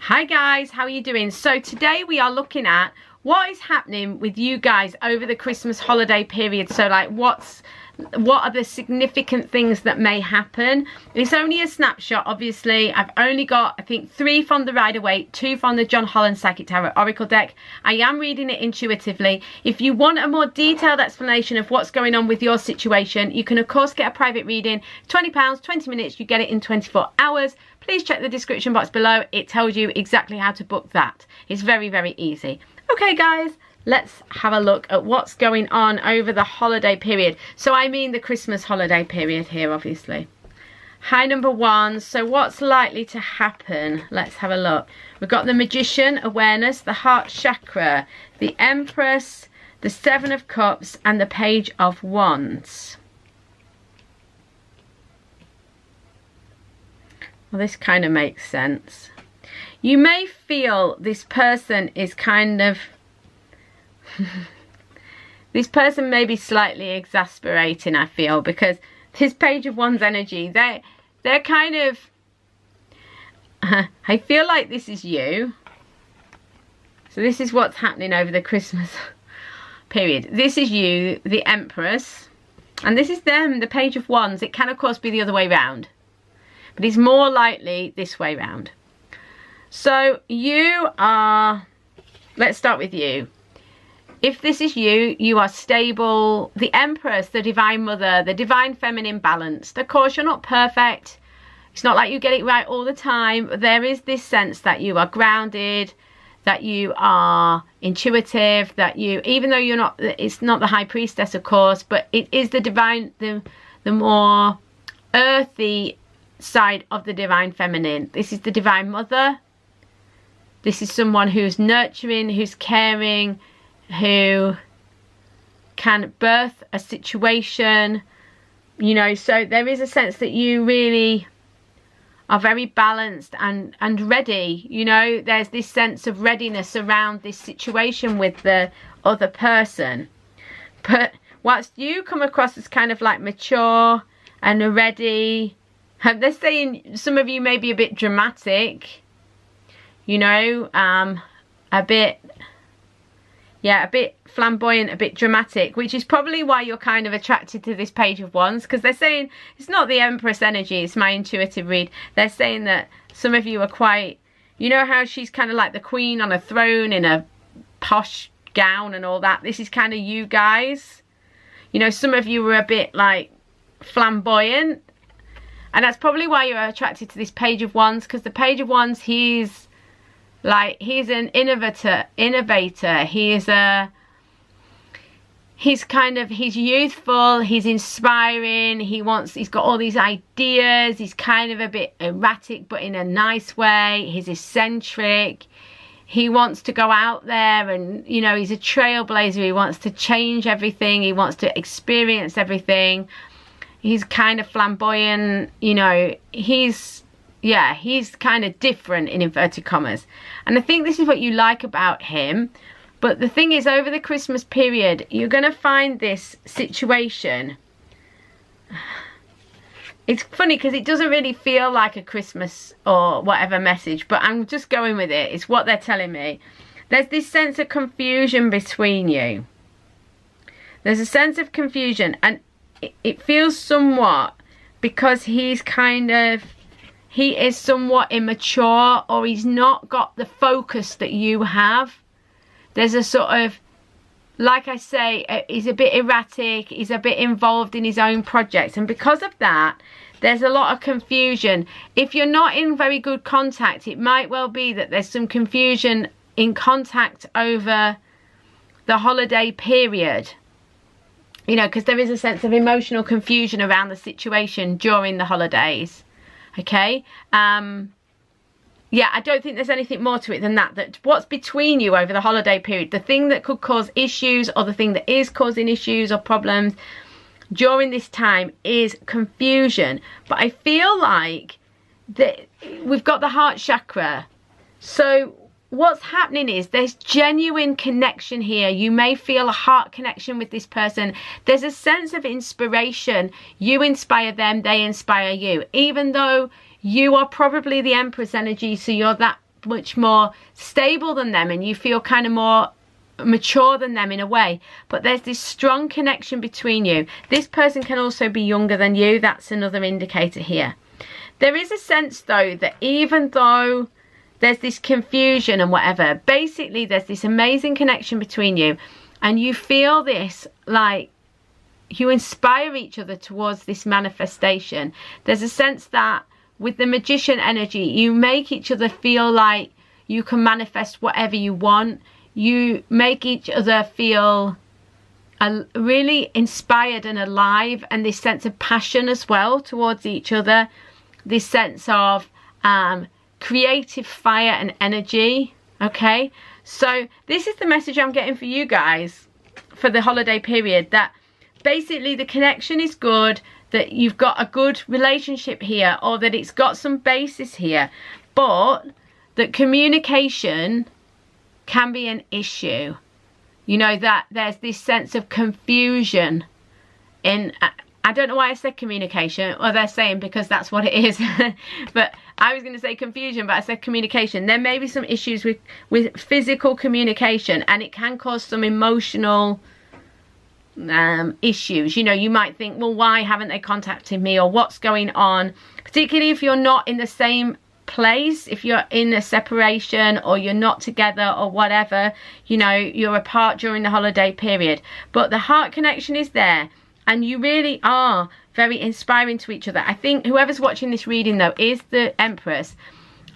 Hi guys, how are you doing? So today we are looking at what is happening with you guys over the Christmas holiday period. So like what are the significant things that may happen? It's only a snapshot, obviously. I've only got, I think, 3 from the Rider-Waite, 2 from the John Holland Psychic Tarot Oracle deck. I am reading it intuitively. If you want a more detailed explanation of what's going on with your situation, you can of course get a private reading. £20, 20 minutes, you get it in 24 hours. Please check the description box below. It tells you exactly how to book that. It's very, very easy. Okay guys, let's have a look at what's going on over the holiday period. So I mean the Christmas holiday period here, obviously. Hi, number 1. So what's likely to happen? Let's have a look. We've got the Magician, awareness, the heart chakra, the Empress, the 7 of Cups, and the Page of Wands. Well, this kind of makes sense. You may feel this person is kind of this person may be slightly exasperating, I feel, because this Page of Wands energy, they're kind of I feel like this is you. So this is what's happening over the Christmas period. This is you, the Empress, and this is them, the Page of Wands. It can of course be the other way round, but it's more likely this way round. So you are, let's start with you. If this is you, you are stable. The Empress, the Divine Mother, the Divine Feminine balanced. Of course, you're not perfect. It's not like you get it right all the time. But there is this sense that you are grounded, that you are intuitive, that you, even though you're not, it's not the High Priestess, of course, but it is the divine, the more earthy side of the Divine Feminine. This is the Divine Mother. This is someone who's nurturing, who's caring, who can birth a situation, you know. So there is a sense that you really are very balanced and ready, you know. There's this sense of readiness around this situation with the other person. But whilst you come across as kind of like mature and ready, they're saying some of you may be a bit dramatic, you know, a bit flamboyant, a bit dramatic, which is probably why you're kind of attracted to this Page of Wands, because they're saying it's not the Empress energy, it's my intuitive read. They're saying that some of you are quite, you know how she's kind of like the queen on a throne in a posh gown and all that. This is kind of you guys. You know, some of you were a bit like flamboyant, and that's probably why you're attracted to this Page of Wands, because the Page of Wands, he's an innovator. He's youthful, he's inspiring, he's got all these ideas, he's kind of a bit erratic but in a nice way, he's eccentric, he wants to go out there and, you know, he's a trailblazer, he wants to change everything, he wants to experience everything, he's kind of flamboyant, you know, he's kind of different in inverted commas. And I think this is what you like about him. But the thing is, over the Christmas period, you're going to find this situation. It's funny because it doesn't really feel like a Christmas or whatever message, but I'm just going with it. It's what they're telling me. There's this sense of confusion between you. There's a sense of confusion, and it feels somewhat because he is somewhat immature, or he's not got the focus that you have. There's a sort of, like I say, he's a bit erratic, he's a bit involved in his own projects, and because of that, there's a lot of confusion. If you're not in very good contact, it might well be that there's some confusion in contact over the holiday period. You know, because there is a sense of emotional confusion around the situation during the holidays. Okay, yeah, I don't think there's anything more to it than that. That what's between you over the holiday period, the thing that could cause issues, or the thing that is causing issues or problems during this time, is confusion. But I feel like that we've got the heart chakra. So what's happening is there's genuine connection here. You may feel a heart connection with this person. There's a sense of inspiration. You inspire them, they inspire you. Even though you are probably the Empress energy, so you're that much more stable than them, and you feel kind of more mature than them in a way, but there's this strong connection between you. This person can also be younger than you. That's another indicator here. There is a sense though that even though there's this confusion and whatever, basically there's this amazing connection between you, and you feel this, like you inspire each other towards this manifestation. There's a sense that with the magician energy, you make each other feel like you can manifest whatever you want. You make each other feel really inspired and alive, and this sense of passion as well towards each other. This sense of creative fire and energy. Okay, so this is the message I'm getting for you guys for the holiday period, that basically the connection is good, that you've got a good relationship here, or that it's got some basis here, but that communication can be an issue. You know, that there's this sense of confusion in, I don't know why I said communication, or they're saying because that's what it is. But I was going to say confusion, but I said communication. There may be some issues with physical communication, and it can cause some emotional issues. You know, you might think, well, why haven't they contacted me, or what's going on? Particularly if you're not in the same place, if you're in a separation, or you're not together, or whatever, you know, you're apart during the holiday period. But the heart connection is there, and you really are very inspiring to each other. I think whoever's watching this reading though is the Empress,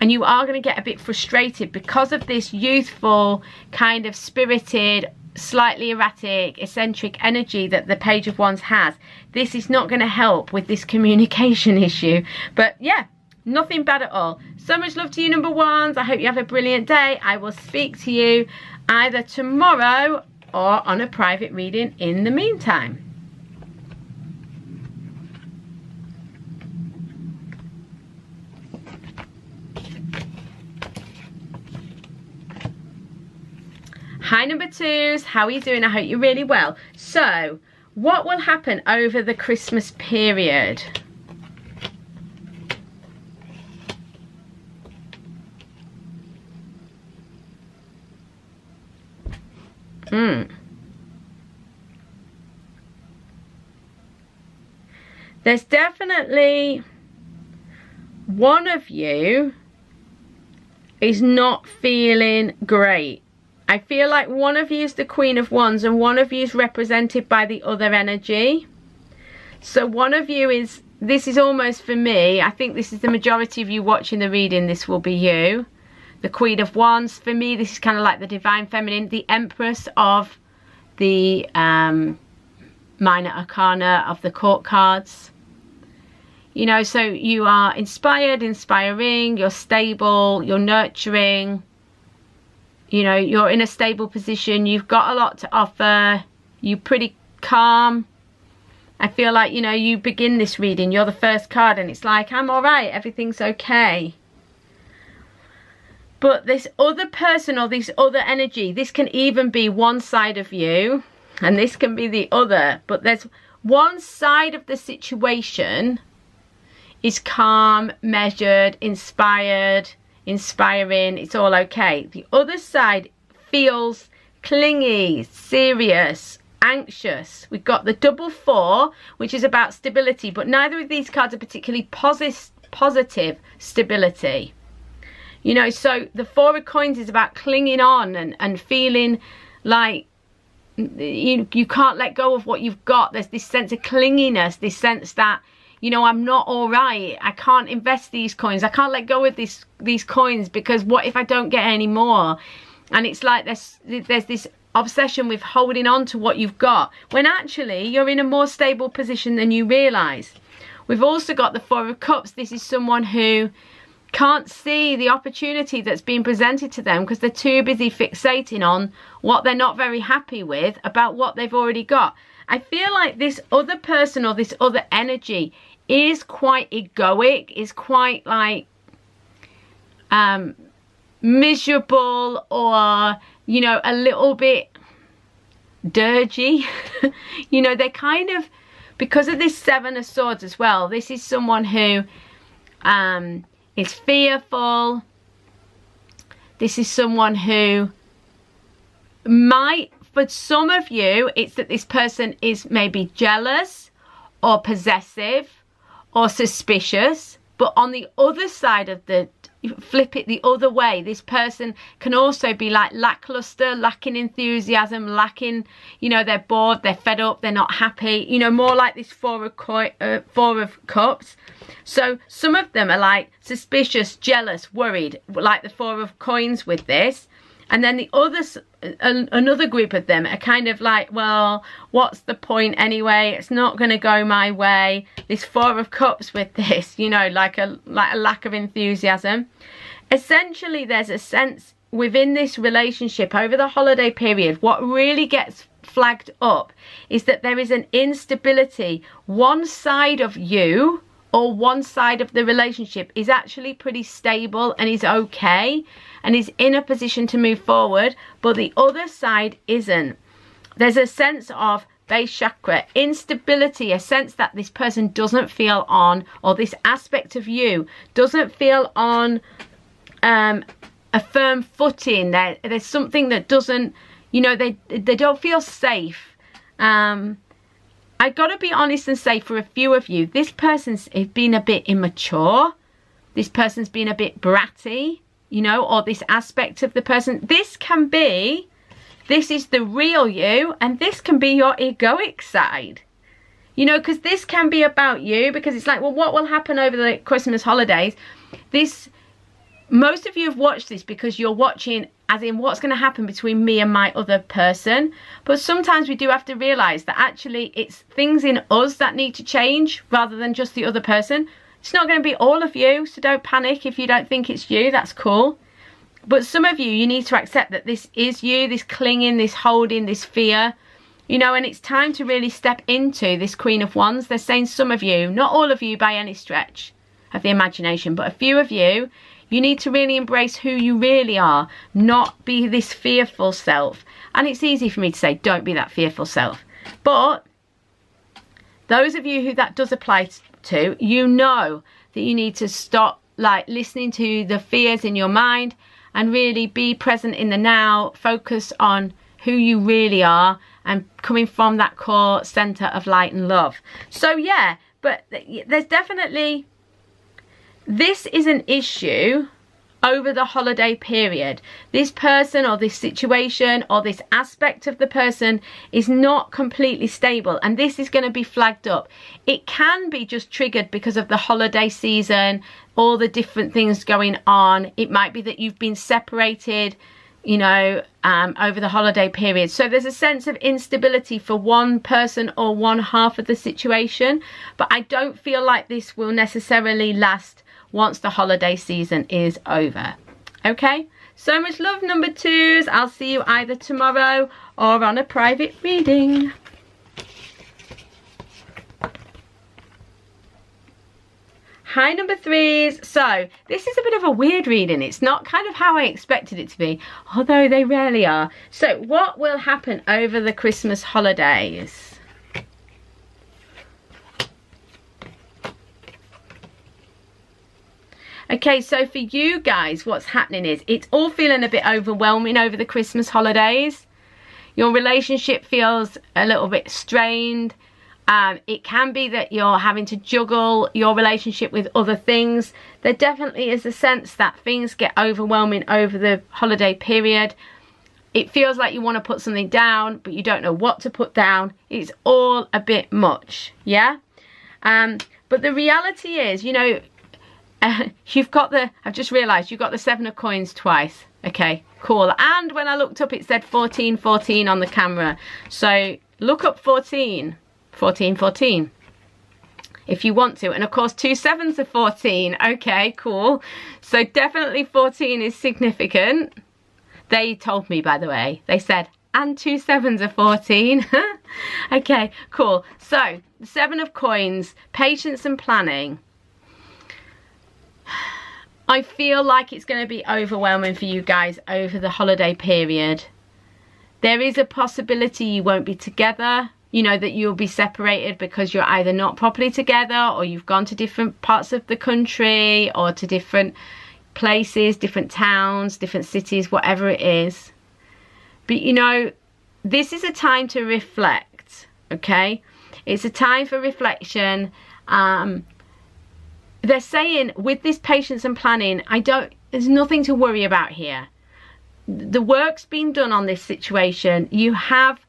and you are going to get a bit frustrated because of this youthful, kind of spirited, slightly erratic, eccentric energy that the Page of Wands has. This is not going to help with this communication issue. But yeah, nothing bad at all. So much love to you, number ones. I hope you have a brilliant day. I will speak to you either tomorrow or on a private reading in the meantime. Hi number twos, how are you doing? I hope you're really well. So, what will happen over the Christmas period? There's definitely one of you is not feeling great. I feel like one of you is the Queen of Wands, and one of you is represented by the other energy. So one of you is, this is almost for me, I think this is the majority of you watching the reading, this will be you. The Queen of Wands, for me, this is kind of like the Divine Feminine, the Empress of the Minor Arcana of the Court cards. You know, so you are inspired, inspiring, you're stable, you're nurturing. You know, you're in a stable position, you've got a lot to offer, you're pretty calm. I feel like, you know, you begin this reading, you're the first card, and it's like, I'm alright, everything's okay. But this other person or this other energy, this can even be one side of you, and this can be the other, but there's one side of the situation is calm, measured, inspired, inspiring, it's all okay. The other side feels clingy, serious, anxious. We've got the double four, which is about stability, but neither of these cards are particularly positive stability. You know, so the Four of Coins is about clinging on and feeling like you can't let go of what you've got. There's this sense of clinginess, this sense that, you know, I'm not all right. I can't invest these coins. I can't let go of these coins, because what if I don't get any more? And it's like there's this obsession with holding on to what you've got, when actually you're in a more stable position than you realise. We've also got the Four of Cups. This is someone who can't see the opportunity that's being presented to them because they're too busy fixating on what they're not very happy with about what they've already got. I feel like this other person or this other energy is quite egoic, is quite like miserable, or, you know, a little bit dirgy. You know, they're kind of, because of this Seven of Swords as well, this is someone who is fearful, This is someone who might, for some of you, it's that this person is maybe jealous or possessive or suspicious. But on the other side of the, flip it the other way, this person can also be like lackluster, lacking enthusiasm, lacking, you know, they're bored, they're fed up, they're not happy, you know, more like this Four of Cups. So some of them are like suspicious, jealous, worried, like the Four of Coins with this. And then the others, another group of them are kind of like, well, what's the point anyway? It's not going to go my way. This Four of Cups with this, you know, like a lack of enthusiasm. Essentially, there's a sense within this relationship over the holiday period, what really gets flagged up is that there is an instability. One side of you or one side of the relationship is actually pretty stable and is okay and is in a position to move forward, but the other side isn't. There's a sense of base chakra instability, a sense that this person doesn't feel on, or this aspect of you doesn't feel on a firm footing. There's something that doesn't, you know, they don't feel safe. I gotta be honest and say, for a few of you, this person's been a bit immature. This person's been a bit bratty, you know, or this aspect of the person. This can be, this is the real you, and this can be your egoic side. You know, because this can be about you, because it's like, well, what will happen over the Christmas holidays? Most of you have watched this because you're watching as in what's going to happen between me and my other person. But sometimes we do have to realise that actually it's things in us that need to change rather than just the other person. It's not going to be all of you, so don't panic if you don't think it's you. That's cool. But some of you need to accept that this is you, this clinging, this holding, this fear. You know, and it's time to really step into this Queen of Wands. They're saying some of you, not all of you by any stretch of the imagination, but a few of you, you need to really embrace who you really are, not be this fearful self. And it's easy for me to say, don't be that fearful self. But those of you who that does apply to, you know that you need to stop like listening to the fears in your mind and really be present in the now, focus on who you really are and coming from that core center of light and love. So yeah, but there's definitely, this is an issue over the holiday period. This person or this situation or this aspect of the person is not completely stable, and this is going to be flagged up. It can be just triggered because of the holiday season, all the different things going on. It might be that you've been separated, you know, over the holiday period. So there's a sense of instability for one person or one half of the situation, but I don't feel like this will necessarily last once the holiday season is over. Okay, so much love, number twos. I'll see you either tomorrow or on a private reading. Hi, number threes. So this is a bit of a weird reading. It's not kind of how I expected it to be, although they rarely are. So what will happen over the Christmas holidays? Okay, so for you guys, what's happening is it's all feeling a bit overwhelming over the Christmas holidays. Your relationship feels a little bit strained. It can be that you're having to juggle your relationship with other things. There definitely is a sense that things get overwhelming over the holiday period. It feels like you want to put something down, but you don't know what to put down. It's all a bit much, yeah? But the reality is, you know, you've got the, I've just realised you've got the 7 of Coins twice. Okay, cool. And when I looked up, it said 14, 14 on the camera. So look up 14, 14, 14 if you want to. And of course, 2 7s are 14. Okay, cool. So definitely 14 is significant. They told me, by the way, they said, and 2 7s are 14. Okay, cool. So the 7 of Coins, patience and planning. I feel like it's going to be overwhelming for you guys over the holiday period. There is a possibility you won't be together, you know, that you'll be separated because you're either not properly together or you've gone to different parts of the country or to different places, different towns, different cities, whatever it is. But you know, this is a time to reflect, okay? It's a time for reflection. They're saying with this patience and planning, there's nothing to worry about here. The work's been done on this situation. You have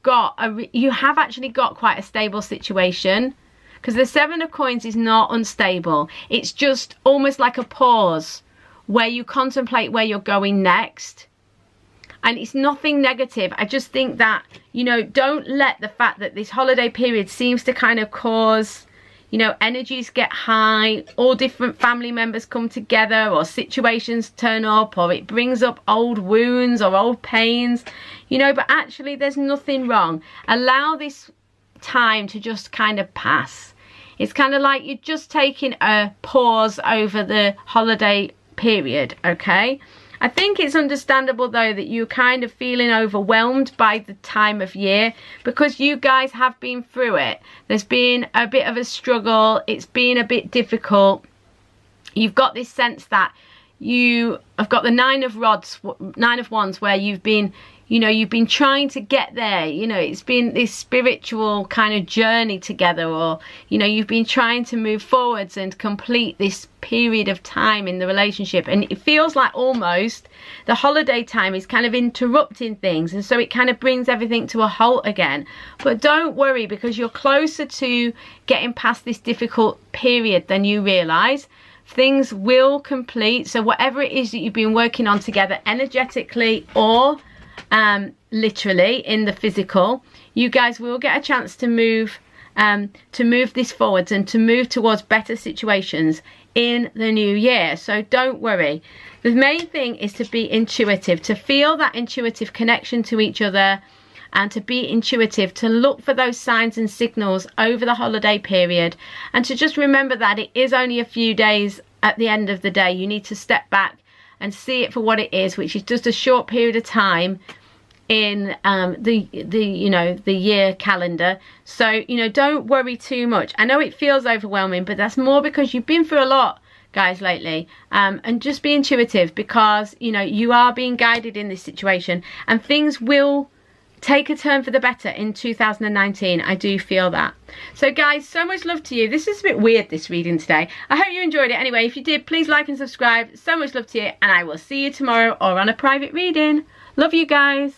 actually got quite a stable situation, because the Seven of Coins is not unstable. It's just almost like a pause where you contemplate where you're going next. And it's nothing negative. I just think that, you know, don't let the fact that this holiday period seems to kind of cause, you know, energies get high, all different family members come together, or situations turn up, or it brings up old wounds or old pains, you know, but actually there's nothing wrong. Allow this time to just kind of pass. It's kind of like you're just taking a pause over the holiday period, okay? I think it's understandable though that you're kind of feeling overwhelmed by the time of year, because you guys have been through it. There's been a bit of a struggle. It's been a bit difficult. You've got this sense that you have got the Nine of Wands, where you've been, you know, you've been trying to get there. You know, it's been this spiritual kind of journey together, or, you know, you've been trying to move forwards and complete this period of time in the relationship. And it feels like almost the holiday time is kind of interrupting things. And so it kind of brings everything to a halt again. But don't worry, because you're closer to getting past this difficult period than you realise. Things will complete. So whatever it is that you've been working on together, energetically or literally in the physical, you guys will get a chance to move this forwards and to move towards better situations in the new year. So don't worry. The main thing is to be intuitive, to feel that intuitive connection to each other, and to be intuitive, to look for those signs and signals over the holiday period, and to just remember that it is only a few days at the end of the day. You need to step back and see it for what it is, which is just a short period of time in the year calendar. So, you know, don't worry too much. I know it feels overwhelming, but that's more because you've been through a lot, guys, lately. And just be intuitive, because, you know, you are being guided in this situation, and things will take a turn for the better in 2019. I do feel that. So guys, so much love to you. This is a bit weird, this reading today. I hope you enjoyed it. Anyway, if you did, please like and subscribe. So much love to you, and I will see you tomorrow or on a private reading. Love you guys.